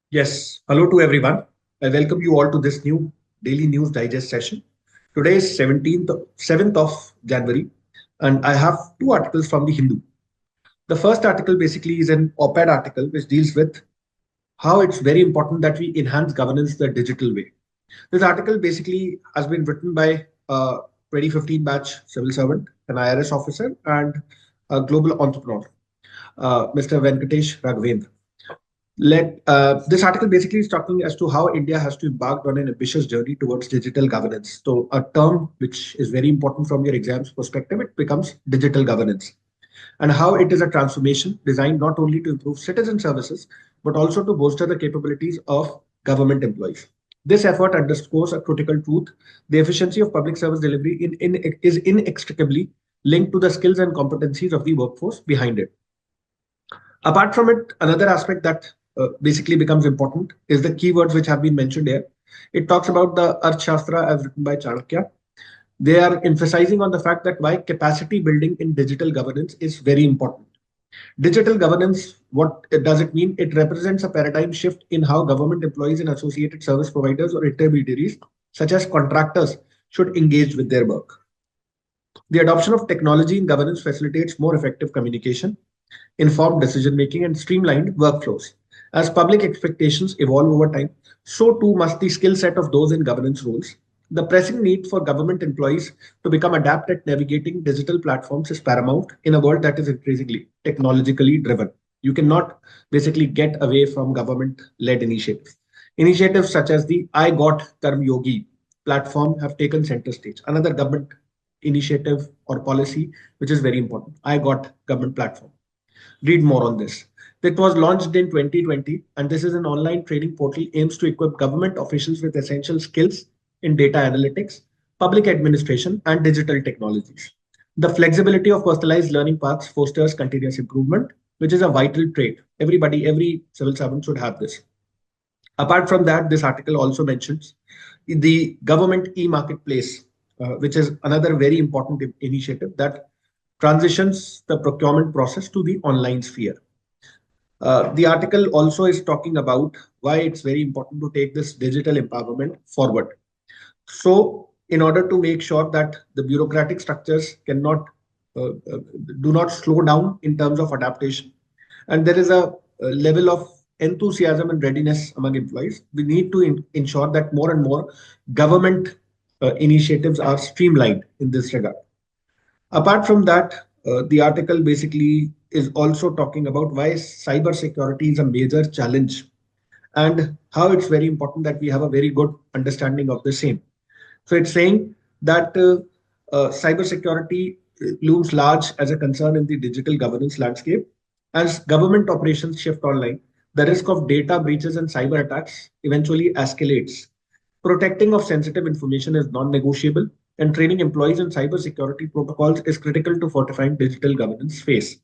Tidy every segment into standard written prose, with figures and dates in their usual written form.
Yes, hello to everyone. I welcome you all to this new daily news digest session. Today is 7th of January, and I have two articles from the Hindu. The first article basically is an op-ed article which deals with how it's very important that we enhance governance the digital way. This article basically has been written by a 2015 batch civil servant, an IRS officer, and a global entrepreneur, Mr. Venkatesh Raghavendra. This article basically is talking as to how India has to embark on an ambitious journey towards digital governance. So, a term which is very important from your exams perspective, it becomes digital governance, and how it is a transformation designed not only to improve citizen services but also to bolster the capabilities of government employees. This effort underscores a critical truth: the efficiency of public service delivery is inextricably linked to the skills and competencies of the workforce behind it. Apart from it, another aspect that basically becomes important is the keywords which have been mentioned here. It talks about the Arthashastra as written by Chanakya. They are emphasizing on the fact that why capacity building in digital governance is very important. Digital governance, what does it mean? It represents a paradigm shift in how government employees and associated service providers or intermediaries, such as contractors, should engage with their work. The adoption of technology in governance facilitates more effective communication, informed decision making, and streamlined workflows. As public expectations evolve over time, so too must the skill set of those in governance roles. The pressing need for government employees to become adept at navigating digital platforms is paramount in a world that is increasingly technologically driven. You cannot basically get away from government led initiatives. Initiatives such as the I Got Karm Yogi platform have taken center stage. Another government initiative or policy which is very important. I Got Government platform. Read more on this. It was launched in 2020, and this is an online training portal aims to equip government officials with essential skills in data analytics, public administration, and digital technologies. The flexibility of personalized learning paths fosters continuous improvement, which is a vital trait. Every civil servant should have this. Apart from that, this article also mentions the government e-marketplace, which is another very important initiative that transitions the procurement process to the online sphere. The article also is talking about why it's very important to take this digital empowerment forward. So, in order to make sure that the bureaucratic structures cannot do not slow down in terms of adaptation, and there is a level of enthusiasm and readiness among employees, we need to ensure that more and more government initiatives are streamlined in this regard. Apart from that, the article basically is also talking about why cyber security is a major challenge and how it's very important that we have a very good understanding of the same. So it's saying that cybersecurity looms large as a concern in the digital governance landscape. As government operations shift online, the risk of data breaches and cyber attacks eventually escalates. Protecting of sensitive information is non-negotiable, and training employees in cybersecurity protocols is critical to fortifying digital governance space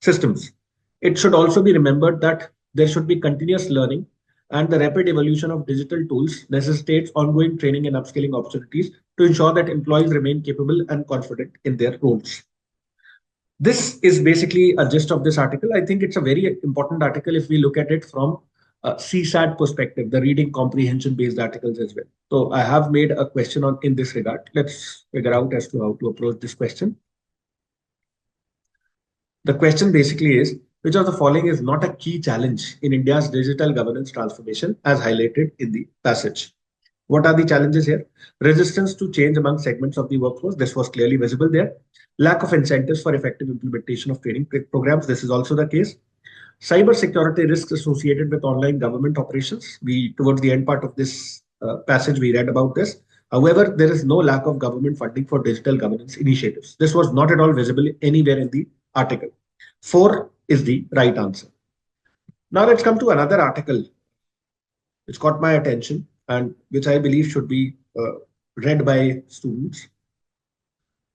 systems. It should also be remembered that there should be continuous learning, and the rapid evolution of digital tools necessitates ongoing training and upskilling opportunities to ensure that employees remain capable and confident in their roles. This is basically a gist of this article. I think it's a very important article if we look at it from a CSAT perspective, the reading comprehension based articles as well. So I have made a question on in this regard. Let's figure out as to how to approach this question. The question basically is, which of the following is not a key challenge in India's digital governance transformation as highlighted in the passage? What are the challenges here? Resistance to change among segments of the workforce. This was clearly visible there. Lack of incentives for effective implementation of training programs. This is also the case. Cyber security risks associated with online government operations. Towards the end part of this passage, we read about this. However, there is no lack of government funding for digital governance initiatives. This was not at all visible anywhere in the article. 4 is the right answer. Now let's come to another article which caught my attention and which I believe should be read by students.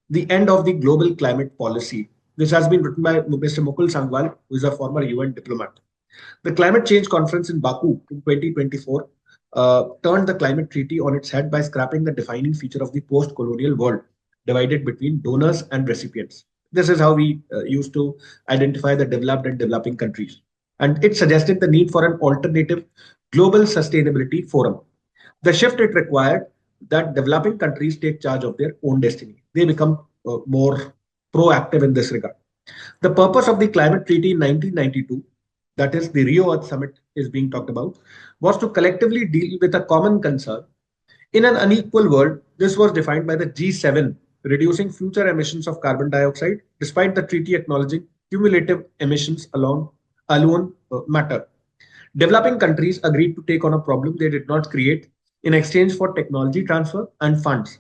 The End of the Global Climate Policy. This has been written by Mr. Mukul Sangwal, who is a former UN diplomat. The Climate Change Conference in Baku in 2024 turned the climate treaty on its head by scrapping the defining feature of the post-colonial world, divided between donors and recipients. This is how we used to identify the developed and developing countries. and it suggested the need for an alternative global sustainability forum. The shift it required that developing countries take charge of their own destiny. They become more proactive in this regard. The purpose of the climate treaty in 1992, that is the Rio Earth Summit is being talked about, was to collectively deal with a common concern. In an unequal world, this was defined by the G7, reducing future emissions of carbon dioxide, despite the treaty acknowledging cumulative emissions alone matter. Developing countries agreed to take on a problem they did not create in exchange for technology transfer and funds,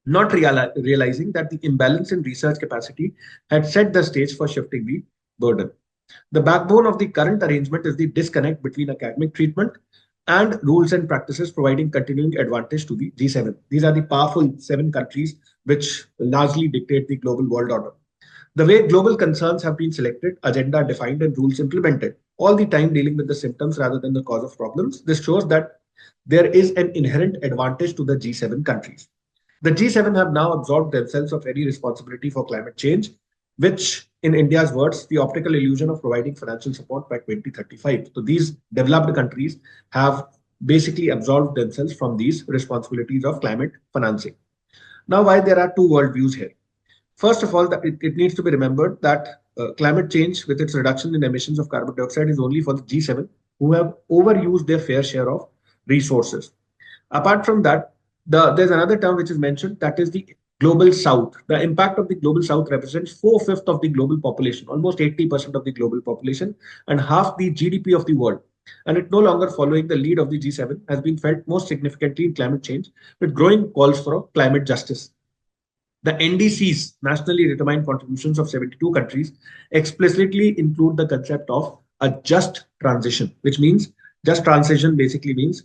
not realizing that the imbalance in research capacity had set the stage for shifting the burden. The backbone of the current arrangement is the disconnect between academic treatment and rules and practices, providing continuing advantage to the G7. These are the powerful seven countries which largely dictate the global world order. The way global concerns have been selected, agenda defined, and rules implemented, all the time dealing with the symptoms rather than the cause of problems, this shows that there is an inherent advantage to the G7 countries. The G7 have now absolved themselves of any responsibility for climate change, which, in India's words, the optical illusion of providing financial support by 2035. So these developed countries have basically absolved themselves from these responsibilities of climate financing. Now, why there are two worldviews here? First of all, it needs to be remembered that climate change, with its reduction in emissions of carbon dioxide, is only for the G7 who have overused their fair share of resources. Apart from that, there's another term which is mentioned, that is the global south. The impact of the global south represents 4/5 of the global population, almost 80% of the global population, and half the GDP of the world. And it no longer following the lead of the G7 has been felt most significantly in climate change, with growing calls for climate justice. The NDC's nationally determined contributions of 72 countries explicitly include the concept of a just transition, which means just transition basically means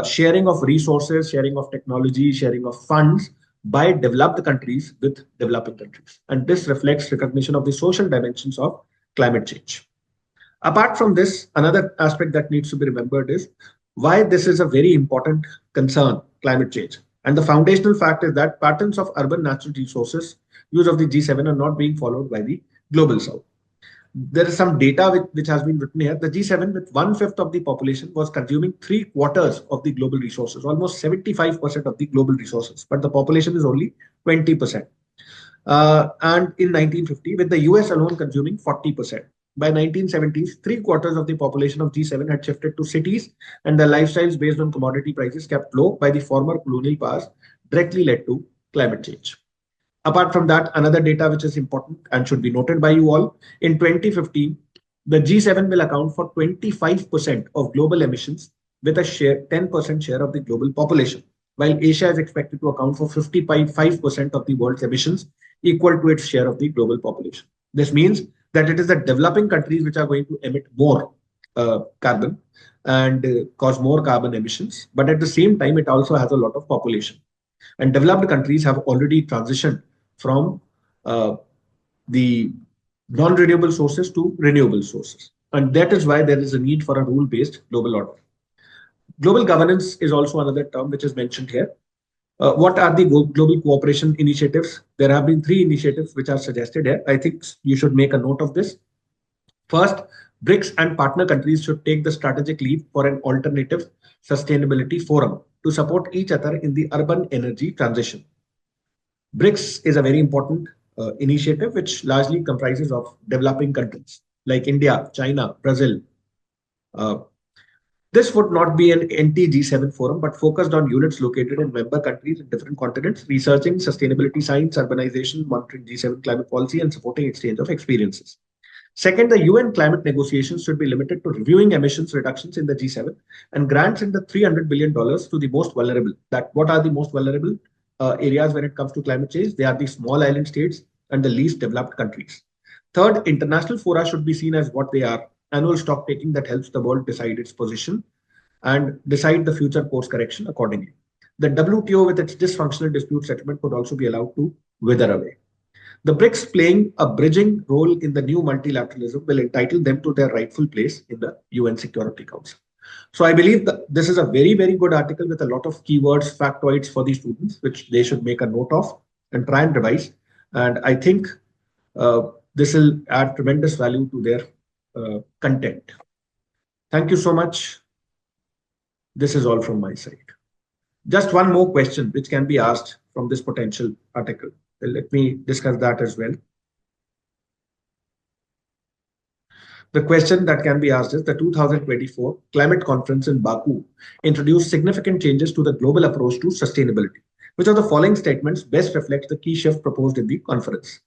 sharing of resources, sharing of technology, sharing of funds by developed countries with developing countries. And this reflects recognition of the social dimensions of climate change. Apart from this, another aspect that needs to be remembered is why this is a very important concern, climate change. And the foundational fact is that patterns of urban natural resources use of the G7 are not being followed by the global south. There is some data which has been written here. The G7, with 1/5 of the population, was consuming 3/4 of the global resources, almost 75% of the global resources, but the population is only 20%. And in 1950, with the US alone consuming 40%. By 1970s, 3/4 of the population of G7 had shifted to cities, and their lifestyles based on commodity prices kept low by the former colonial powers directly led to climate change. Apart from that, another data which is important and should be noted by you all, in 2015, the G7 will account for 25% of global emissions with a 10% share of the global population, while Asia is expected to account for 55% of the world's emissions, equal to its share of the global population. This means that it is the developing countries which are going to emit more carbon and cause more carbon emissions. But at the same time, it also has a lot of population. And developed countries have already transitioned from the non-renewable sources to renewable sources. And that is why there is a need for a rule-based global order. Global governance is also another term which is mentioned here. What are the global cooperation initiatives? There have been 3 initiatives which are suggested here. I think you should make a note of this. First, BRICS and partner countries should take the strategic lead for an alternative sustainability forum to support each other in the urban energy transition. BRICS is a very important initiative which largely comprises of developing countries like India, China, Brazil. This would not be an anti-G7 forum, but focused on units located in member countries in different continents, researching sustainability science, urbanization, monitoring G7 climate policy, and supporting exchange of experiences. Second, the UN climate negotiations should be limited to reviewing emissions reductions in the G7 and grants in the $300 billion to the most vulnerable. What are the most vulnerable areas when it comes to climate change? They are the small island states and the least developed countries. Third, international fora should be seen as what they are: annual stock taking that helps the world decide its position and decide the future course correction accordingly. The WTO, with its dysfunctional dispute settlement, could also be allowed to wither away. The BRICS playing a bridging role in the new multilateralism will entitle them to their rightful place in the UN Security Council. So I believe that this is a very, very good article with a lot of keywords, factoids for the students, which they should make a note of and try and revise. And I think this will add tremendous value to their content. Thank you so much. This is all from my side. Just one more question which can be asked from this potential article. Let me discuss that as well. The question that can be asked is the 2024 climate conference in Baku introduced significant changes to the global approach to sustainability. Which of the following statements best reflects the key shift proposed in the conference?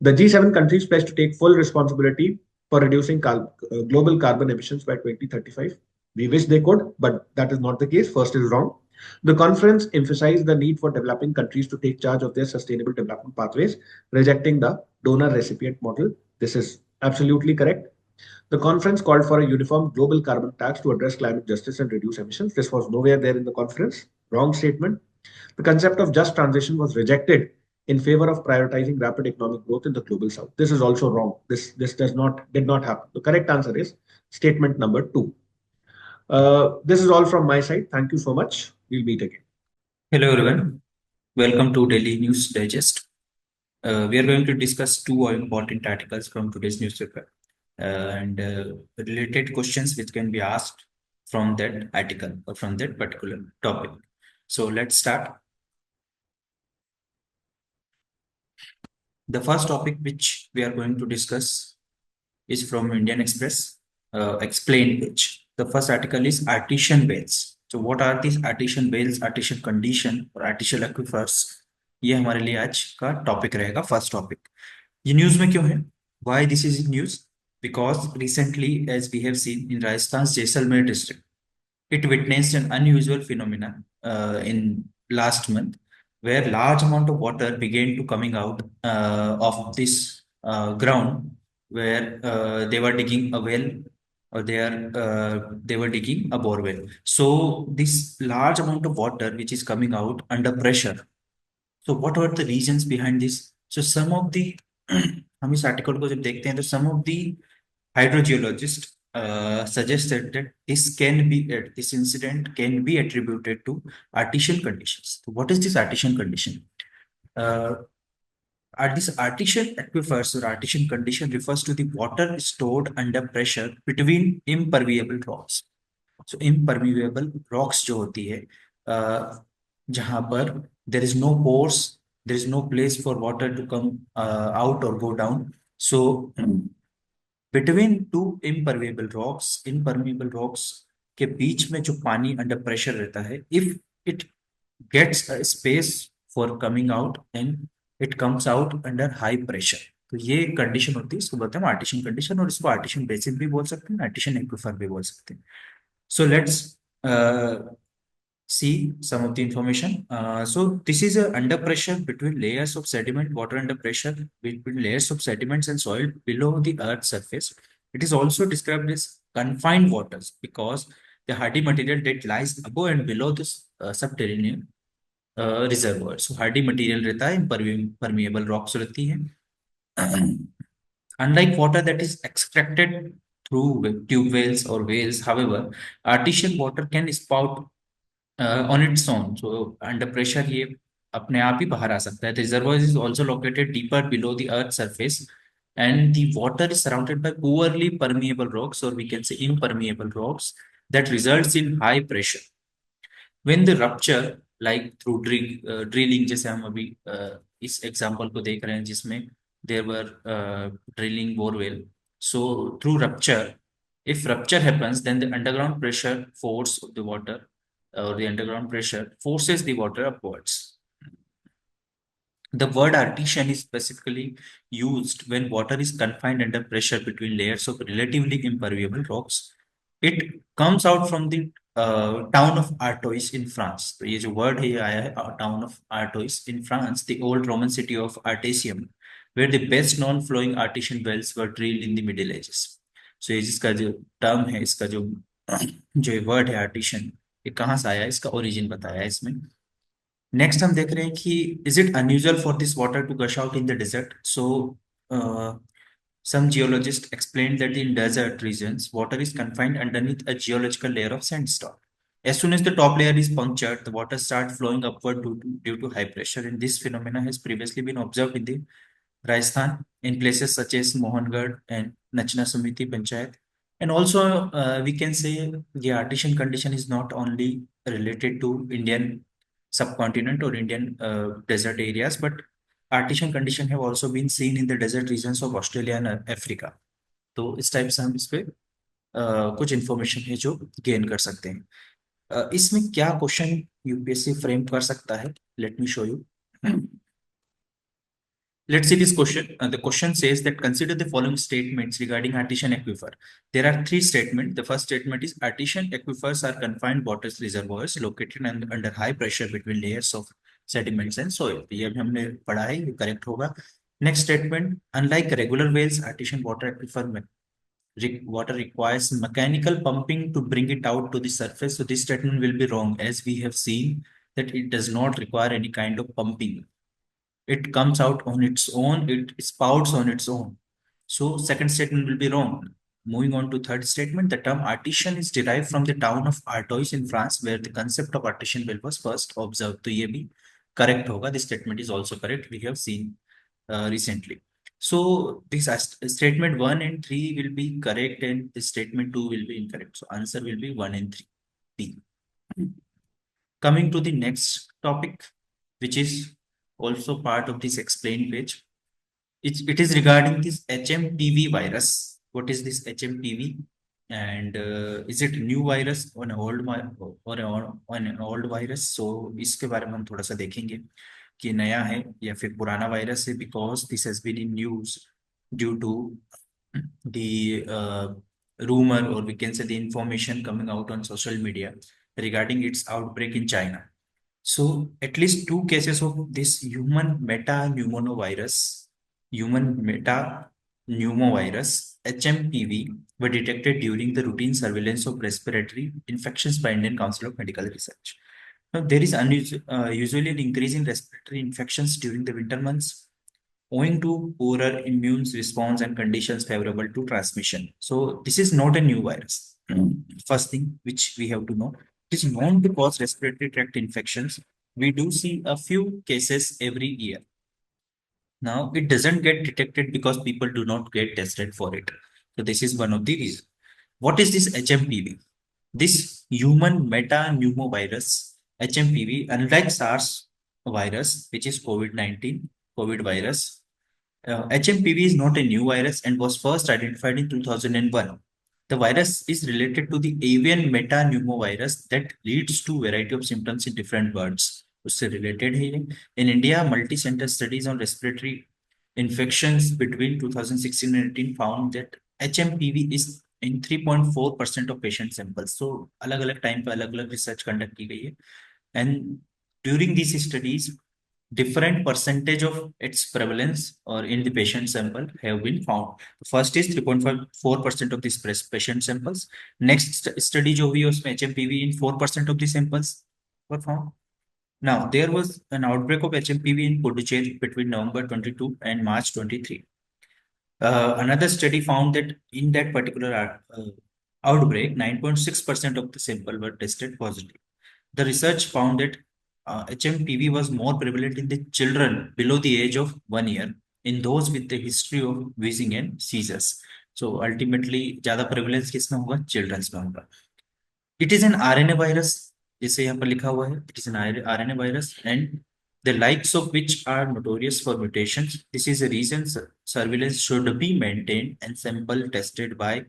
The G7 countries pledged to take full responsibility for reducing global carbon emissions by 2035. We wish they could, but that is not the case. First is wrong. The conference emphasized the need for developing countries to take charge of their sustainable development pathways, rejecting the donor recipient model. This is absolutely correct. The conference called for a uniform global carbon tax to address climate justice and reduce emissions. This was nowhere there in the conference. Wrong statement. The concept of just transition was rejected in favor of prioritizing rapid economic growth in the global south. This is also wrong. This did not happen. The correct answer is statement number 2. This is all from my side. Thank you so much. We'll meet again. Hello everyone. Welcome to Daily News Digest. We are going to discuss two important articles from today's newspaper and related questions which can be asked from that article or from that particular topic. So let's start. The first topic which we are going to discuss is from Indian Express, explain page. The first article is Artian Wells. So what are these Artian Wells, Artian condition or artificial aquifers? ये हमारे लिए आज का topic रहेगा, first topic. ये news में क्यों है? Why this is news? Because recently, as we have seen in Rajasthan's Jaisalmer district, it witnessed an unusual phenomenon in last month, where large amount of water began to coming out of this ground, where they were digging a well, or they were digging a bore well. So this large amount of water which is coming out under pressure. So what are the reasons behind this? So some of the हम इस article को जब देखते हैं तो some of the hydrogeologists suggested that this incident can be attributed to artificial conditions. So what is this artificial condition? This artificial aquifers or artificial condition refers to the water stored under pressure between impermeable rocks. So impermeable rocks जो होती है जहां पर there is no pores, there is no place for water to come out or go down. So between two impermeable rocks के बीच में जो पानी under pressure रहता है, if it gets a space for coming out and it comes out under high pressure, तो ये condition होती है, इसको बोलते हैं आर्टिशियन कंडीशन, और इसको आर्टिशियन बेसिन भी बोल सकते हैं, आर्टिशियन एक्विफर भी बोल सकते हैं. So let's see some of the information. So this is a under pressure between layers of sediment, water under pressure between layers of sediments and soil below the earth's surface. It is also described as confined waters because the hardy material that lies above and below this subterranean reservoir. So hardy material रहता है, impermeable rocks रहती है. Unlike water that is extracted through tube wells or wells, however, artificial water can spout on its own. So under pressure ये अपने आप ही बाहर आ सकता है. The reservoir is also located deeper below the earth's surface, and the water is surrounded by poorly permeable rocks, or we can say impermeable rocks, that results in high pressure. When the rupture, like through drilling, जैसे हम अभी इस example को देख रहे हैं जिसमें there were drilling bore well. So through rupture, if rupture happens, then the underground pressure force of the water, or the underground pressure forces the water upwards. The word artesian is specifically used when water is confined under pressure between layers of relatively impermeable rocks. It comes out from the town of Artois in France. तो ये जो word है ये आया है town of Artois in France, the old Roman city of Artesian, where the best known flowing artesian wells were drilled in the Middle Ages. So ये जिसका जो term है, इसका जो word है artesian, ये कहाँ से आया है, इसका origin बताया है इसमें. नेक्स्ट हम देख रहे हैं कि is it unusual for this water to gush out in the desert. So some geologists explained that in desert regions, water is confined underneath a geological layer of sandstone. As soon as the top layer is punctured, the water starts flowing upward due to high pressure, and this phenomena has previously been observed in the Rajasthan in places such as Mohangarh and Nachna Samiti Panchayat. And also, we can say the artisan condition is not only related to Indian subcontinent or Indian desert areas, but artisan condition have also been seen in the desert regions of Australia and Africa. तो इस type से हम इस पे कुछ information है जो gain कर सकते हैं. इसमें क्या क्वेश्चन यूपीएससी फ्रेम कर सकता है, let me show you. Let's see this question. The question says that consider the following statements regarding artesian aquifer. There are three statements. The first statement is artesian aquifers are confined water reservoirs located under high pressure between layers of sediments and soil. ये अभी हमने पढ़ा है, ये correct होगा. Next statement, unlike regular wells, artesian water aquifer water requires mechanical pumping to bring it out to the surface. So this statement will be wrong, as we have seen that it does not require any kind of pumping. It comes out on its own, it spouts on its own. So second statement will be wrong. Moving on to third statement, the term artesian is derived from the town of Artois in France, where the concept of artesian well was first observed. तो ये भी correct होगा. This statement is also correct. We have seen recently. So this statement 1 and 3 will be correct, and the statement 2 will be incorrect. So answer will be 1 and 3. B. Coming to the next topic, which is also part of this explained page. It is regarding this HMPV virus. What is this HMPV? And is it new virus or an old virus? So इसके बारे में हम थोड़ा सा देखेंगे कि नया है या फिर पुराना वायरस है, because this has been in news due to the rumor, or we can say the information coming out on social media regarding its outbreak in China. So at least 2 cases of this human metapneumovirus HMPV were detected during the routine surveillance of respiratory infections by Indian Council of Medical Research. Now, there is usually an increase in respiratory infections during the winter months, owing to poorer immune response and conditions favorable to transmission. So this is not a new virus. First thing which we have to know, it is known to cause respiratory tract infections. We do see a few cases every year. Now, it doesn't get detected because people do not get tested for it. So this is one of the reasons. What is this HMPV? This human metapneumovirus, HMPV, unlike SARS virus, which is COVID-19, COVID virus, HMPV is not a new virus and was first identified in 2001. The virus is related to the avian metapneumovirus that leads to variety of symptoms in different birds. उससे related है ये. In India, multi-center studies on respiratory infections between 2016 and 18 found that HMPV is in 3.4% of patient samples. So अलग-अलग time पे अलग-अलग research conduct की गई है. And during these studies, different percentage of its prevalence or in the patient sample have been found. First is 3.4% of these patient samples. Next study जो हुई उसमें HMPV in 4% of the samples were found. Now, there was an outbreak of HMPV in Puducherry between November 22 and March 23. Another study found that in that particular outbreak, 9.6% of the sample were tested positive. The research found that HMPV was more prevalent in the children below the age of 1 year, in those with the history of wheezing and seizures. So ultimately, ज़्यादा prevalence किसमें होगा? Children's में होगा. It is an RNA virus. जैसे यहाँ पर लिखा हुआ है, it is an RNA virus, and the likes of which are notorious for mutations. This is a reason surveillance should be maintained and sample tested by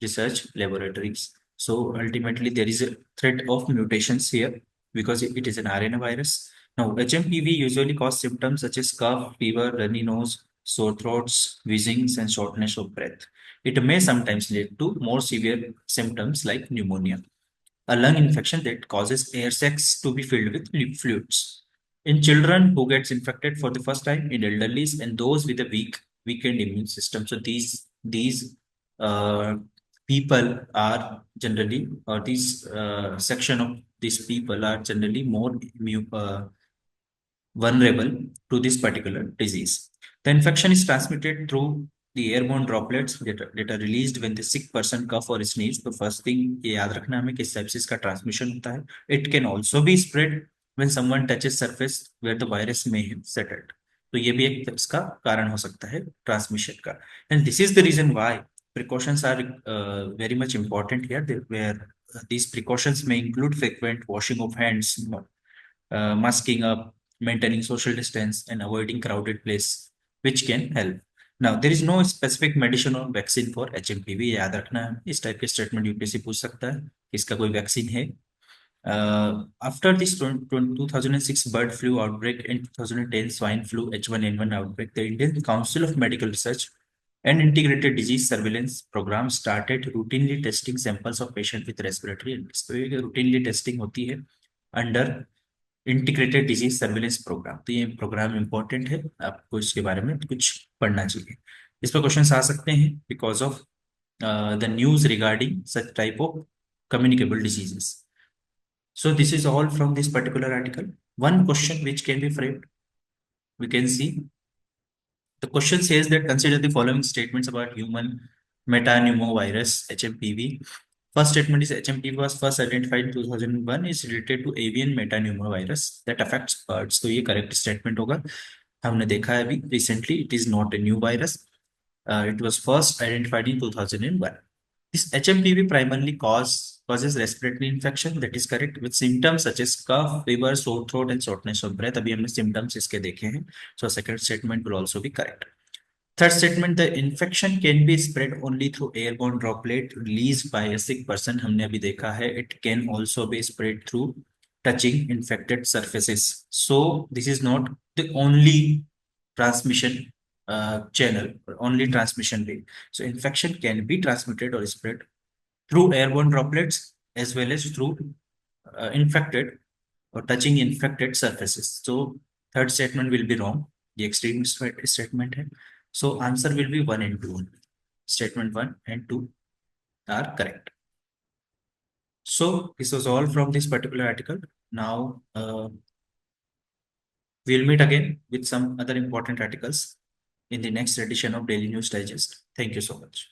research laboratories. So ultimately, there is a threat of mutations here because it is an RNA virus. Now, HMPV usually cause symptoms such as cough, fever, runny nose, sore throats, wheezings, and shortness of breath. It may sometimes lead to more severe symptoms like pneumonia, a lung infection that causes air sacs to be filled with fluids. In children who gets infected for the first time, in elderlies, and those with a weakened immune system. So these uh, people are generally, or these section of these people are generally more vulnerable to this particular disease. The infection is transmitted through the airborne droplets that are released when the sick person cough or sneeze. The first thing ये याद रखना हमें कि sepsis का transmission होता है. It can also be spread when someone touches surface where the virus may have settled. तो ये भी एक इसका कारण हो सकता है ट्रांसमिशन का. And this is the reason why precautions are very much important here, where these precautions may include frequent washing of hands, masking up, maintaining social distance, and avoiding crowded place, which can help. Now, there is no specific medicine or vaccine for HMPV. याद रखना है, इस type के statement UPSC पूछ सकता है, इसका कोई वैक्सीन है. After this 2006 bird flu outbreak and 2010 swine flu H1N1 outbreak, the Indian Council of Medical Research and Integrated Disease Surveillance Program started routinely testing samples of patients with respiratory illness. तो ये routinely testing होती है under integrated disease surveillance program. तो ये programme important है, आपको इसके बारे में कुछ पढ़ना चाहिए. इस पर क्वेश्चन आ सकते हैं because of the news regarding such type of communicable diseases. So this is all from this particular article. One question which can be framed, we can see. The question says that consider the following statements about human metapneumovirus (HMPV). First statement is HMPV was first identified in 2001, is related to avian metapneumovirus that affects birds. तो ये correct statement होगा. हमने देखा है अभी recently, it is not a new virus. It was first identified in 2001. This HMPV primarily causes respiratory infection, that is correct, with symptoms such as cough, fever, sore throat, and shortness of breath. अभी हमने symptoms इसके देखे हैं. So second statement will also be correct. Third statement, the infection can be spread only through airborne droplet released by a sick person. हमने अभी देखा है, it can also be spread through touching infected surfaces. So this is not the only transmission channel, only transmission way. So infection can be transmitted or spread through airborne droplets as well as through infected or touching infected surfaces. So third statement will be wrong. The extreme statement है. So answer will be 1 and 2. Statement 1 and 2 are correct. So this was all from this particular article. Now we'll meet again with some other important articles in the next edition of Daily News Digest. Thank you so much.